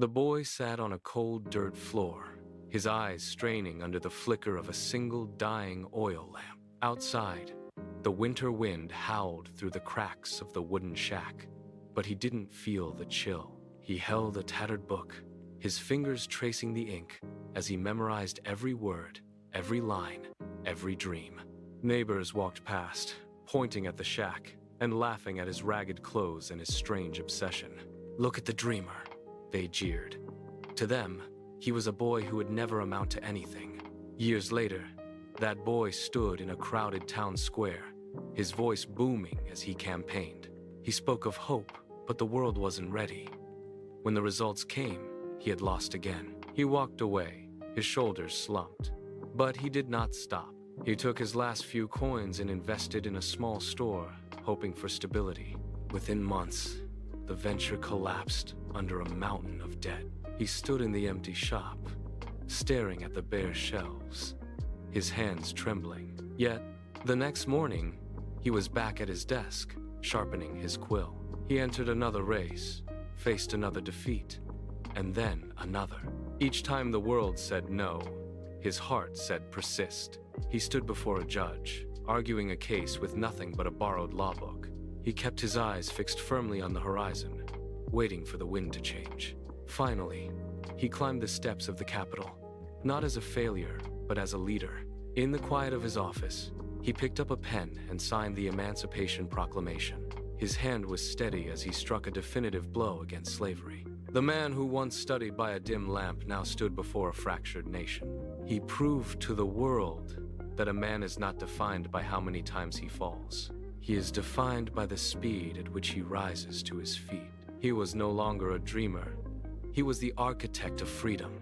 The boy sat on a cold dirt floor, his eyes straining under the flicker of a single dying oil lamp. Outside, the winter wind howled through the cracks of the wooden shack, but he didn't feel the chill. He held a tattered book, his fingers tracing the ink as he memorized every word, every line, every dream. Neighbors walked past, pointing at the shack and laughing at his ragged clothes and his strange obsession. "Look at the dreamer," they jeered. To them, he was a boy who would never amount to anything. Years later, that boy stood in a crowded town square, his voice booming as he campaigned. He spoke of hope, but the world wasn't ready. When the results came, he had lost again. He walked away, his shoulders slumped. But he did not stop. He took his last few coins and invested in a small store, hoping for stability. Within months, the venture collapsed under a mountain of debt. He stood in the empty shop, staring at the bare shelves, his hands trembling. Yet, the next morning, he was back at his desk, sharpening his quill. He entered another race, faced another defeat, and then another. Each time the world said no, his heart said persist. He stood before a judge, arguing a case with nothing but a borrowed law book. He kept his eyes fixed firmly on the horizon, waiting for the wind to change. Finally, he climbed the steps of the Capitol, not as a failure, but as a leader. In the quiet of his office, he picked up a pen and signed the Emancipation Proclamation. His hand was steady as he struck a definitive blow against slavery. The man who once studied by a dim lamp now stood before a fractured nation. He proved to the world that a man is not defined by how many times he falls. He is defined by the speed at which he rises to his feet. He was no longer a dreamer. He was the architect of freedom.